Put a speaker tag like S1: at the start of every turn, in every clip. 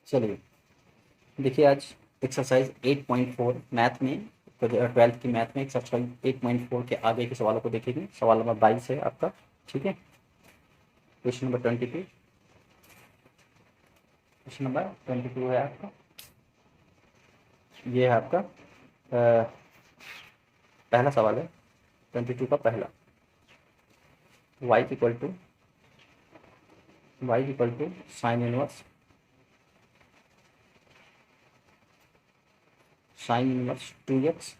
S1: चलिए देखिए, आज एक्सरसाइज 8.4 मैथ में, तो 12th की मैथ में एक्सरसाइज 8.4 के आगे के सवालों को देखेंगे। सवाल नंबर 22 है आपका। ठीक है, क्वेश्चन नंबर 22, क्वेश्चन नंबर 22 है आपका। ये है आपका पहला सवाल है 22 का पहला। y equal to sine inverse two x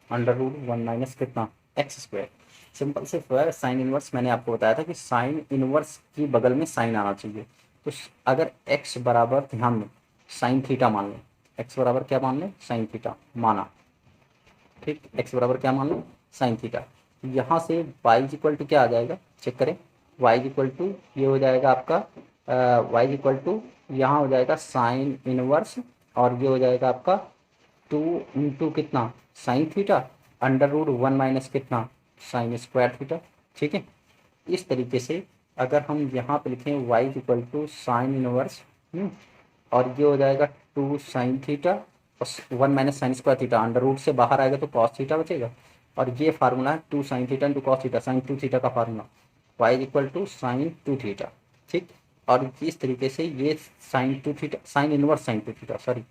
S1: under root 1 minus कितना एक्स स्क्वायर। सिंपल से साइन इनवर्स मैंने आपको बताया था कि साइन इनवर्स की बगल में साइन आना चाहिए। तो अगर x बराबर, ध्यान में, साइन थीटा मान लें, x बराबर क्या मान लें, साइन थीटा माना। ठीक, x बराबर क्या मान लें, साइन थीटा। यहाँ से y इक्वल टू क्या आ जाएगा, चेक करें। y इक्वल टू ये हो जाएगा आपका y इक्वल टू यहाँ हो जाएगा साइन इनवर्स, और ये हो जाएगा आपका 2 इंटू कितना sine theta under root 1 minus कितना साइन स्क्वायर थीटा। ठीक है, इस तरीके से अगर हम यहाँ पे लिखें y equal to sine inverse, और ये हो जाएगा 2 साइन थीटा और 1 minus sine square theta, under root से बाहर आएगा तो कॉस थीटा बचेगा। और ये फार्मूला है 2 sine theta into cos theta, sine 2 theta का formula, y equal to sine 2 theta. ठीक, और इस तरीके से ये sine 2 theta, sine inverse sine 2 theta, sorry,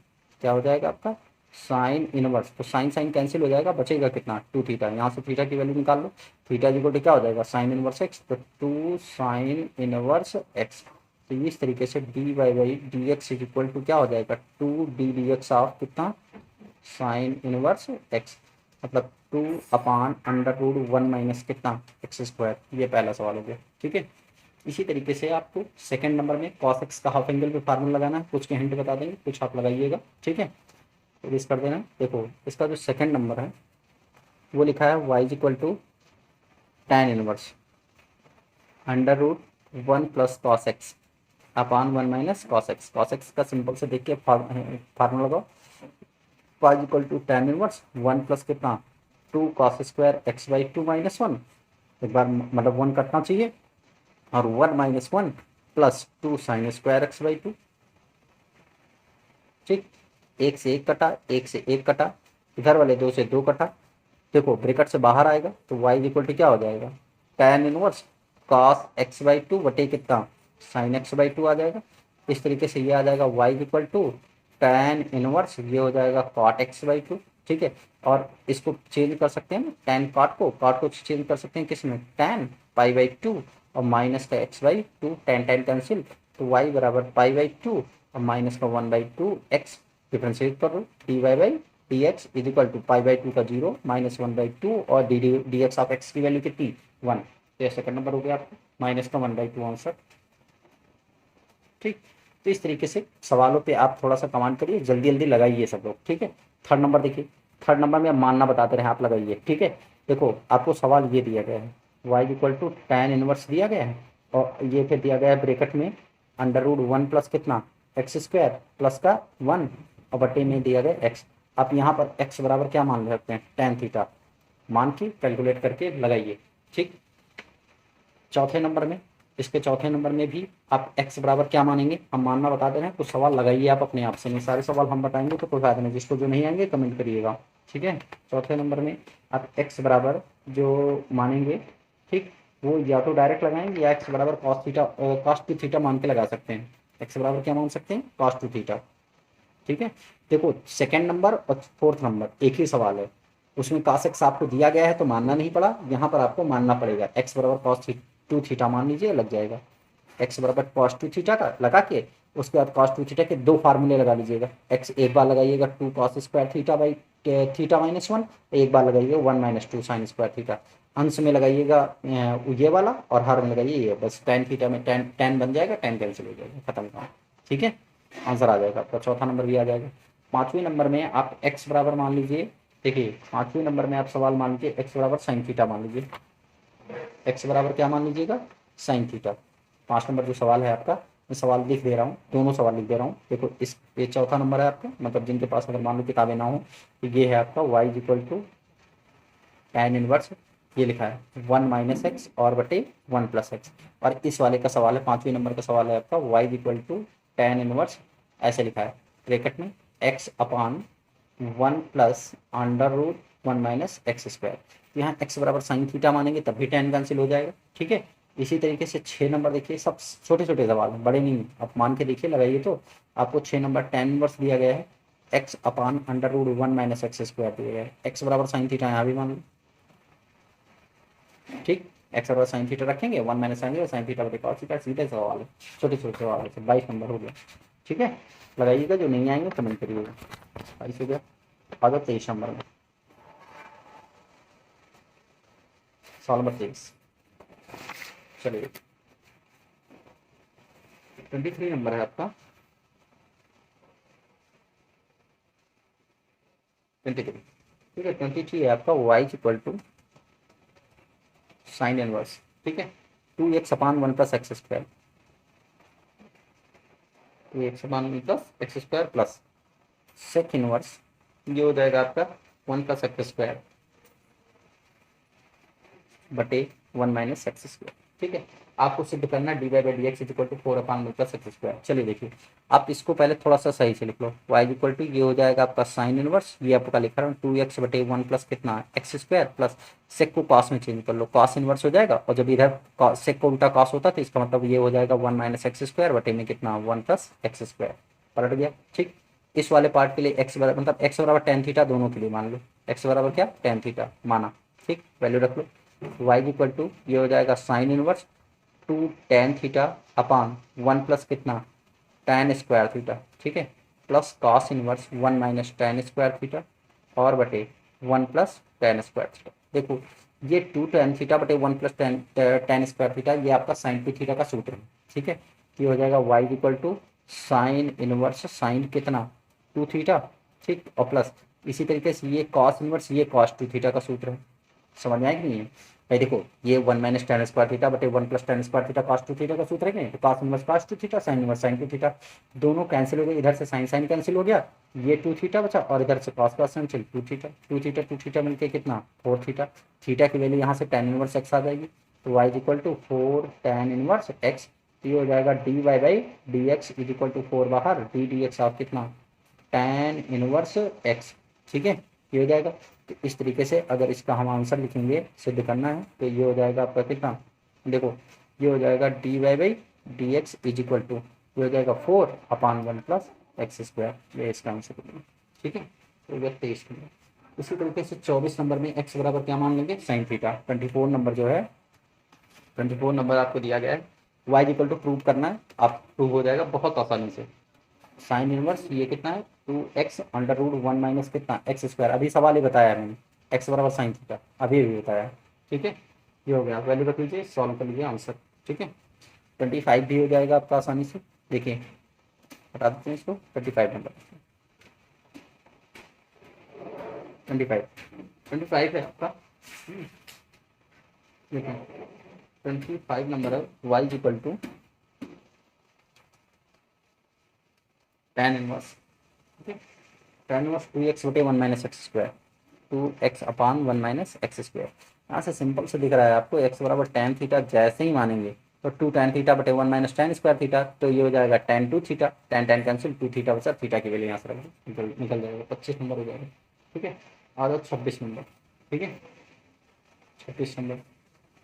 S1: क्या हो जाएगा आपका साइन इनवर्स, तो साइन साइन कैंसिल हो जाएगा, बचेगा कितना 2 थीटा। यहाँ से थीटा की वैल्यू निकाल लो, थीटा इक्वल टू क्या हो जाएगा साइन इनवर्स एक्स, तो 2 साइन इनवर्स एक्स। तो इस तरीके से d y by d x equal to क्या हो जाएगा 2 डी डी एक्स ऑफ कितना साइन इनवर्स एक्स, मतलब 2 अपान अंडर रूट 1 माइनस कितना एक्स स्क्वायर। ये पहला सवाल हो गया। ठीक है, इसी तरीके से आपको सेकंड नंबर में कॉस एक्स का हाफ एंगल पे फार्मूला लगाना है। कुछ के हिंट बता देंगे, कुछ आप लगाइएगा। ठीक है, तो इस कर देना। देखो, इसका जो सेकंड नंबर है वो लिखा है y equal to tan inverse under root 1 plus cos x upon 1 minus cos x. Cos x का सिंपल से देख के फार्मूला लगाओ, y equal to tan inverse 1 plus कितना 2 cos square x by 2 minus 1, एक बार मतलब 1 कटना चाहिए, और 1 minus 1 plus 2 sine square x by 2। ठीक, एक से एक कटा, एक से एक कटा, इधर वाले 2 से 2 कटा। देखो ब्रैकेट से बाहर आएगा तो y इक्वल टू क्या हो जाएगा tan inverse cos x by 2 बटे कितना sin x बाई 2 आ जाएगा। इस तरीके से ये आ जाएगा y equal to tan inverse, ये हो जाएगा cot x बाई 2। ठीक है, और इसको चेंज कर सकते हैं tan cot को चेंज कर सकते हैं किस में, tan पाई बाई 2 और माइनस का x बाई 2, tan कैंसिल, तो y बराबर पाई बाई 2 और माइनस का 1 बाई 2 x, डिफ्रेंशिएट कर लो, d y by d x is equal to pi by 2 का 0 माइनस 1 बाई 2 और डी एक्स ऑफ एक्स की वैल्यू कितनी 1। तो ये सेकंड नंबर हो गया आपका, माइनस का 1 बाई 2 आंसर। ठीक, तो इस तरीके से सवालों पे आप थोड़ा सा कमांड करिए, जल्दी जल्दी लगाइए सब लोग। ठीक है, थर्ड नंबर देखिए, थर्ड नंबर में मानना बताते रहे, आप लगाइए। ठीक है, देखो आपको सवाल ये दिया गया है, y equal to tan inverse दिया गया है, और ये फिर दिया गया है ब्रेकेट में अंडर रूट 1 प्लस कितना एक्स स्क्वायर प्लस का 1 और बटे में दिया गया x। आप यहाँ पर x बराबर क्या मान सकते हैं, tan थीटा मान के कैलकुलेट करके लगाइए। ठीक, चौथे नंबर में, इसके चौथे नंबर में भी आप x बराबर क्या मानेंगे, हम मानना बता दे रहे हैं, कुछ सवाल लगाइए आप अपने आप से, नहीं सारे सवाल हम बताएंगे तो कोई फायदा नहीं, जिसको जो नहीं आएंगे कमेंट करिएगा। ठीक है, चौथे नंबर में आप x बराबर जो मानेंगे, ठीक, वो या तो डायरेक्ट लगाएंगे या x बराबर cos 2 थीटा मान के लगा सकते हैं। x बराबर क्या मान सकते हैं, cos 2 थीटा। ठीक है, देखो सेकंड नंबर और फोर्थ नंबर एक ही सवाल है, उसमें cos x आपको दिया गया है तो मानना नहीं पड़ा, यहाँ पर आपको मानना पड़ेगा। x बराबर cos 2 थीटा मान लीजिए, लग जाएगा। x बराबर cos 2 थीटा का लगा के उसके बाद cos 2 थीटा के दो फार्मूले लगा लीजिएगा। x एक बार लगाइएगा 2 cos square theta by theta minus 1, एक बार लगाइएगा 1 माइनस 2 साइन स्क्वायर थीटा। अंश में लगाइएगा ये वाला और हर में लगाइए ये, बस tan थीटा में tan बन जाएगा, tan कैंसिल हो जाएगा, खत्म काम। ठीक है, आंसर आ जाएगा आपका, चौथा नंबर भी आ जाएगा। पाँचवें नंबर में आप x बराबर मान लीजिए, देखिए पाँचवें नंबर में आप सवाल मान लीजिए x बराबर साइन थीटा मान लीजिए, x बराबर क्या मान लीजिएगा साइन थीटा। 5 नंबर जो सवाल है आपका, मैं सवाल लिख दे रहा हूँ, दोनों सवाल लिख दे रहा हूँ। देखो इस ये चौथा नंबर है आपका, मतलब जिनके पास अगर मान लो किताबें ना हो तो ये है आपका y equal to tan inverse, ये लिखा है 1 माइनस एक्स और बटे 1 प्लस एक्स। और इस वाले का सवाल है, 5वें नंबर का सवाल है आपका y equal to tan inverse ऐसे लिखा है ब्रैकेट में x upon 1 plus under root 1 minus x square. यहाँ x बराबर साइन थीटा मानेंगे तभी tan कैंसिल हो जाएगा। ठीक है, इसी तरीके से 6 नंबर देखिए, सब छोटे छोटे सवाल हैं, बड़े नहीं, आप मान के देखिए लगाइए तो आपको 6 नंबर tan इनवर्स दिया गया है x upon under root 1 minus x square दिया गया है। x बराबर साइन थीटा यहाँ भी मान लो। ठीक, एक्स बराबर साइन थीटा रखेंगे 1 माइनस साइन थीटा बटे कॉस थीटा, सीधे सवाल है, छोटे छोटे सवाल है। 22 नंबर हो गया। ठीक है, लगाइएगा, जो नहीं आएंगे कमेंट करिएगा। 22 हो गया। आ जाओ 23 नंबर में, सवाल नंबर 23। चलिए 23 नंबर है आपका, 23। ठीक है, 23 है आपका y equal to sine inverse. ठीक है, 2x upon 1 plus x square, 2x upon 1 plus x square plus sec inverse, ये हो जाएगा आपका 1 प्लस एक्स स्क्वायर बटे 1 माइनस एक्स स्क्वायर। ठीक है, आपको सिद्ध करना d y by d x equal to 4 upon 1 plus x square. चलिए देखिए, आप इसको पहले थोड़ा सा सही से लिख लो। y इक्वल टू ये हो जाएगा आपका साइन इनवर्स, ये आपका लिखा रहा हूँ 2x बटे 1 प्लस कितना एक्स स्क्वायर प्लस सेक को कॉस में चेंज कर लो, कॉस इनवर्स हो जाएगा, और जब इधर सेक को उल्टा कॉस होता तो इसका मतलब ये हो जाएगा 1 माइनस एक्स स्क्वायर बटे में कितना 1 प्लस एक्स स्क्वायर, पलट गया। ठीक, इस वाले पार्ट के लिए x बराबर मतलब x बराबर tan थीटा दोनों के लिए मान लो, x बराबर क्या tan थीटा माना। ठीक, वैल्यू रख लो। y इक्वल टू ये हो जाएगा sine inverse 2 tan theta upon 1 plus कितना tan स्क्वायर थीटा। ठीक है, plus cos inverse 1 minus tan square theta और बटे 1 प्लस tan स्क्वायर थीटा। देखो ये 2 tan थीटा बटे 1 प्लस tan स्क्वायर थीटा, ये आपका साइन पी थीटा का सूत्र है। ठीक है, ये हो जाएगा y equal to sine inverse sine कितना 2 थीटा। ठीक, और प्लस इसी तरीके से ये कॉस इनवर्स ये कॉस 2 थीटा का सूत्र है। समझ में आएगी नहीं है भाई? देखो ये 1 माइनस tan स्क्वायर थीटा बटे 1 plus tan square theta cos 2 theta का सूत्र है कि नहीं? तो cos inverse cos 2 theta sine inverse sine 2 theta, दोनों कैंसिल हो गए, इधर से साइन साइन कैंसिल हो गया, ये 2 थीटा बचा और इधर से cos cos cancel 2 theta 2 theta 2 theta मिलके कितना 4 थीटा। थीटा की वैल्यू यहाँ से tan इनवर्स एक्स आ जाएगी, तो y equal to 4 tan inverse x, ये हो जाएगा d y by d x is equal to 4 बाहर डी डी एक्स ऑफ कितना tan इनवर्स एक्स। ठीक है, ये हो जाएगा। तो इस तरीके से अगर इसका हम आंसर लिखेंगे, सिद्ध करना है, तो ये हो जाएगा आपका कितना, देखो ये हो जाएगा d y by d x is equal to ये हो जाएगा 4 अपान 1 प्लस एक्स स्क्वायर, ये इसका आंसर होगा। ठीक है, तो ये 23 नंबर। इसी तरीके से 24 नंबर में एक्स बराबर क्या मान लेंगे साइन थीटा। 24 नंबर जो है 24 नंबर आपको दिया गया है, वाई इक्वल टू प्रूव करना है, आप प्रूव हो जाएगा बहुत आसानी से। साइन इनवर्स ये कितना है 2x अंडर रूट 1 माइनस कितना एक्स स्क्वायर, अभी सवाल ही बताया मैंने, x बराबर साइन थीटा अभी भी बताया। ठीक है, ये हो गया, वैल्यू रख लीजिए, सॉल्व कर लीजिए आंसर। ठीक है, 25 भी हो जाएगा आपका आसानी से। देखिए हटा देते हैं इसको, 25 नंबर 25 है आपका। देखिए 25 नंबर है y equal to tan inverse, ठीक है, tan इनवर्स 2x बटे 1 minus x square, 2x upon 1 minus x square. यहाँ से सिंपल से दिख रहा है आपको x बराबर tan थीटा जैसे ही मानेंगे तो 2 tan थीटा बटे 1 माइनस tan स्क्वायर थीटा, तो ये हो जाएगा tan 2 theta, tan tan cancel 2 theta बचा, थीटा की वैल्यू यहाँ से रख निकल जाएगा, 25 नंबर हो जाएगा। ठीक है, आ जाओ 26 नंबर। ठीक है, 26 नंबर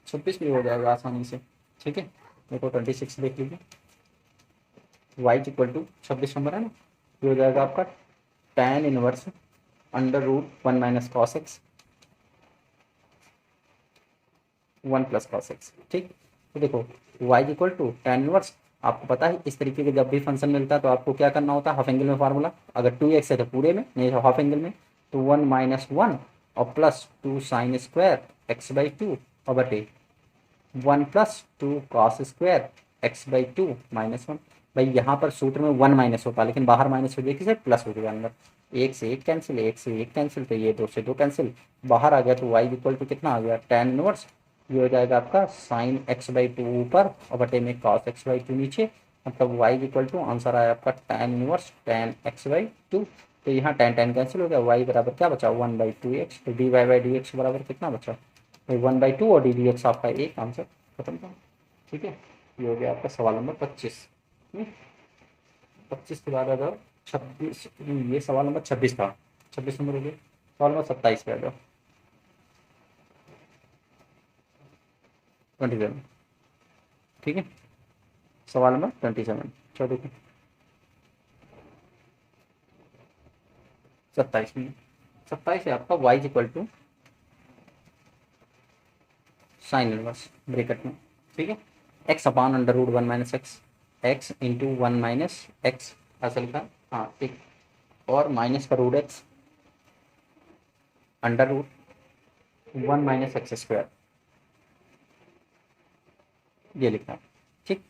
S1: 26 भी हो जाएगा आसानी से। ठीक है, देखो 26 देख लीजिए, y इक्वल टू 26 नंबर है ना, ये हो जाएगा आपका tan inverse under root 1 minus cos x 1 plus cos x. ठीक, तो देखो y equal to tan inverse, आपको पता है इस तरीके के जब भी फंक्शन मिलता है तो आपको क्या करना होता है, हाफ एंगल में फार्मूला, अगर 2x है तो पूरे में, नहीं तो हाफ एंगल में, तो 1 माइनस 1 और plus 2 sine square x by 2 और बटे 1 plus 2 cos square x by 2 minus 1। भाई यहाँ पर सूत्र में 1 माइनस होता है, लेकिन बाहर माइनस हो जाए किसे प्लस हो जाएगा अंदर, एक से एक कैंसिल, एक से एक कैंसिल, तो ये 2 से 2 कैंसिल, बाहर आ गया तो y इक्वल टू कितना आ गया tan इनवर्स, ये हो जाएगा आपका साइन एक्स बाई 2 ऊपर और बटे में कॉस एक्स बाई 2 नीचे, मतलब y इक्वल टू आंसर आया आपका tan inverse tan x by 2। तो यहाँ tan tan कैंसिल हो गया, y बराबर क्या बचा 1 बाई 2x, तो d y by d x बराबर कितना बचा 1 बाई 2 और डी डी एक्स आपका एक आंसर खत्म था। ठीक है, ये हो गया आपका सवाल नंबर 25। 25 के बाद आ जाओ 26, ये सवाल नंबर 26 था, 26 नंबर हो गया। सवाल नंबर 27 पे आ जाओ, 27, ठीक है। सवाल नंबर 27, चलो देखो 27 में, 27 है आपका y equal to sine inverse bracket में, ठीक है, x upon under root 1 - x into 1 - असल का, हाँ ठीक, और माइनस का root x under root 1 - x², ये लिखना है, ठीक।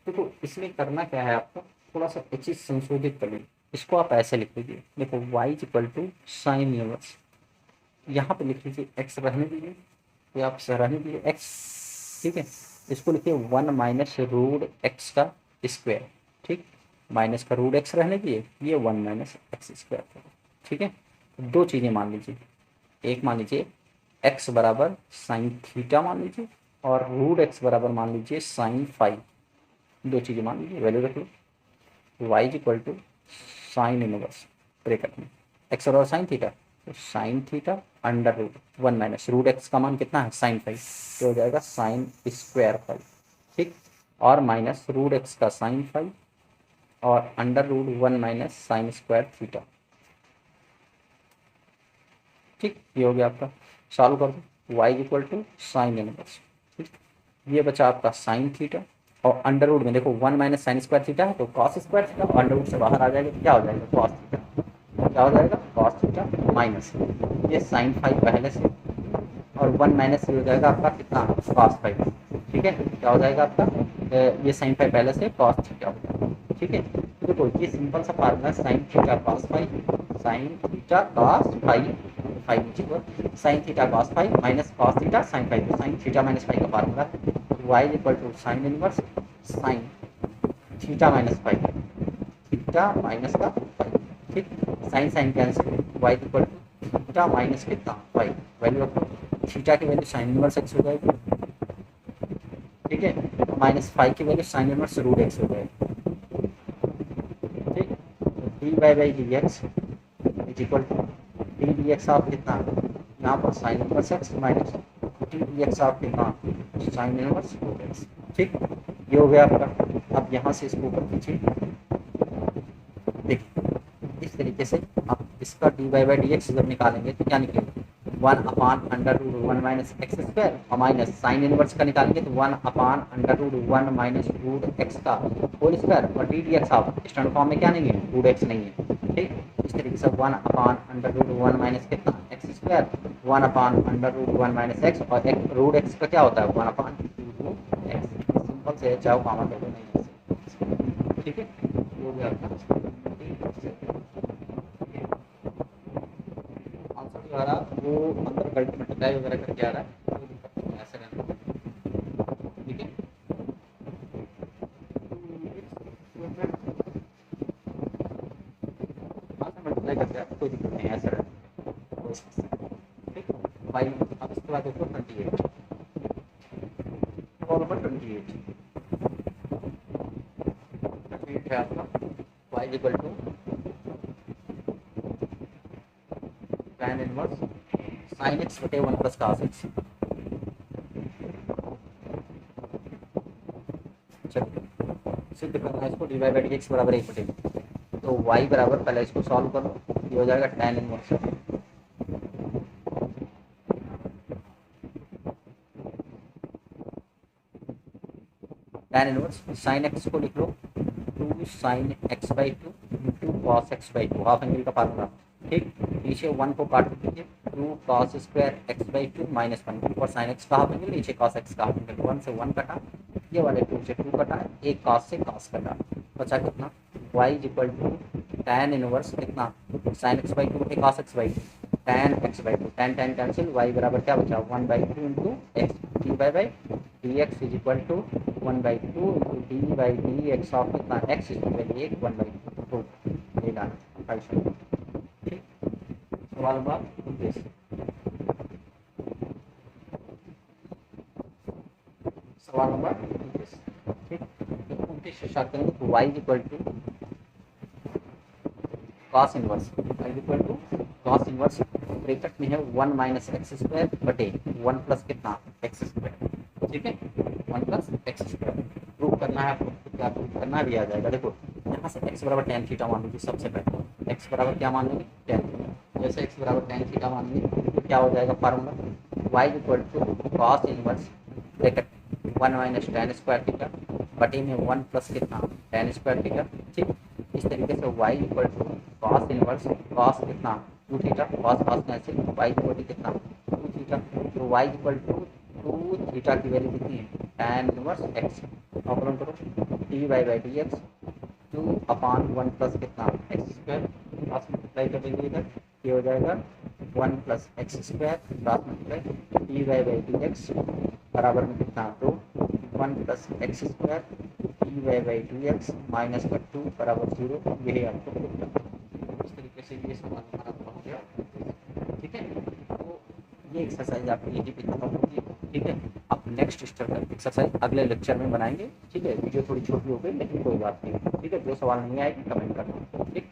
S1: देखो इसमें करना क्या है आपको, थोड़ा सा एक चीज़ संशोधित कर लीजिए, इसको आप ऐसे लिख लीजिए, देखो y equal to sine inverse, यहाँ पे लिख लीजिए x रहने दीजिए, या आप रहने दीजिए x, ठीक है। इसको लिखिए 1 - रूट x का स्क्वायर, ठीक, माइनस का रूट x रहने दीजिए, ये 1 - x², ठीक है। दो चीज़ें मान लीजिए, एक मान लीजिए x बराबर साइन थीटा मान लीजिए, और रूट x बराबर मान लीजिए साइन फाइव, दो चीज़ें मान लीजिए, वैल्यू रख लो, y equal to sine inverse bracket में x और साइन थीटा, तो sine theta under root 1 - root x का मान कितना है साइन फाइव, तो हो जाएगा साइन स्क्वायर फाइव, ठीक, और माइनस रूट x का साइन फाइव, और under root 1 - sine square theta, ठीक, ये हो गया आपका। सॉल्व कर दो, y equal to sine inverse, ठीक, ये बचा आपका साइन थीटा, और अंडर रूट में देखो 1 - साइन स्क्वायर थीटा है, तो cos square theta under root से बाहर आ जाएगा, क्या हो जाएगा कॉस थीटा, क्या हो जाएगा कॉस थीटा माइनस ये साइन फाइव पहले से, और 1 - हो जाएगा आपका कितना कॉस फाइव, ठीक है, क्या हो जाएगा आपका ये साइन फाइव पहले से कॉस थीटा हो जाएगा, ठीक है। तो देखो ये सिंपल सा formula sine theta cos five, sine theta cos five, five equal sine theta cos five minus cos theta sine five, तो साइन थीटा माइनस फाइव का फार्मूला है y equal to sine inverse sine theta minus five, theta minus का five, ठीक, sine sine cancel, y equal to theta minus कितना five, value रखो, theta की value sine inverse x हो जाएगी, ठीक है, माइनस फाइव की value sine inverse root x हो जाएगी, ठीक, d by d x is equal to d d x of कितना, यहाँ पर sine inverse x minus d d x of कितना साइन इनवर्स रूट एक्स, ठीक, ये हो गया आपका। अब यहाँ से इसको ऊपर खींचिए, देखिए इस तरीके से आप इसका डी बाई डी एक्स जब निकालेंगे तो क्या निकलेगा 1/√1 - x² और माइनस साइन इनवर्स का निकालेंगे तो 1/√1 - रूट एक्स का होल स्क्वायर, और D d x of standard form में क्या नहीं है रूट एक्स नहीं है, ठीक, इस तरीके से 1/√1 माइनस कितना x², 1/√1 - x, और रूट एक्स का क्या होता है 1/√x, सिंपल से चाहो कॉमन ले लो नहीं, ठीक है, वो भी आपका आंसर जो आ रहा वो अंदर गलती मल्टीप्लाई वगैरह करके आ रहा है, कोई दिक्कत नहीं है, ऐसे रहना, ठीक है। हाँ से मल्टीप्लाई करके आ रहा है, कोई दिक्कत नहीं है, ऐसे रहना, कोई समस्या नहीं, ठीक, फाइव। अब इसके बाद देखो 28, और नंबर 28, 28 है आपका y equal to tan inverse sine x बटे 1 प्लस cos x, चलिए सिद्ध करना है इसको, डी बाई डी एक्स बराबर 1/, तो y बराबर पहले इसको सॉल्व करो, ये हो जाएगा tan inverse, tan inverse sine x को लिख लो 2 sign x by two into cos x by to, half angle का फार्मूला, ठीक, नीचे 1 को काट दीजिए, 2 cos square x by to minus 1, ऊपर साइन एक्स का हाफ एंगल नीचे कॉस एक्स का हाफ एंगल, 1 से 1 कटा, ये वाले 2 से 2 कटा, एक कॉस से कॉस कटा, बचा कितना y equal to tan inverse कितना साइन एक्स बाई टू बटे cos x by two, tan x by two, tan tan cancel, y बराबर क्या बचा 1/2 into x d by d x is equal to 1/2 into d by d x of कितना x is equal 1/2, ये डालना 500, ठीक, सवाल number 29, सवाल number 29, ठीक, 29 से स्टार्ट करेंगे तो y equal to cos inverse equal to cos inverse bracket में है 1 माइनस एक्स स्क्वायर बटे 1 प्लस कितना एक्स स्क्वायर। ठीक है, 1 प्लस एक्स स्क्वायर प्रूव करना है आपको, क्या प्रूव करना भी आ जाएगा। देखो यहाँ से x बराबर टेन थीटा मान लीजिए, सबसे पहले x बराबर क्या मान लेंगे टेन थीटा। जैसे x बराबर टेन थीटा मान लेंगे तो क्या हो जाएगा formula y equal to cos inverse bracket 1 minus tan square theta बटे में 1 प्लस कितना टेन स्क्वायर थीटा। ठीक, इस तरीके से y equal to cos inverse cos कितना 2 theta, cos cos cancel, y equal to कितना 2 थीटा। तो y इक्वल टू 2 थीटा की वैल्यू कितनी है tan इनवर्स x। अवकलन करो d y by d x 2 upon 1 plus कितना एक्स स्क्वायर, क्रॉस मल्टीप्लाई कर देंगे इधर, ये हो जाएगा 1 plus x square cross multiply d y by d x बराबर में कितना 2 1 plus x square d y by d x minus का 2 बराबर 0। यही आपको इस तरीके से ये सवाल हमारा हो गया। ठीक है, तो ये एक्सरसाइज आपकी यही पे खत्म होगी। ठीक है, अब नेक्स्ट स्टेप एक्सरसाइज अगले लेक्चर में बनाएंगे। ठीक है, वीडियो थोड़ी छोटी हो गई लेकिन कोई बात नहीं। ठीक है, जो सवाल नहीं आएगी कमेंट करना। ठीक।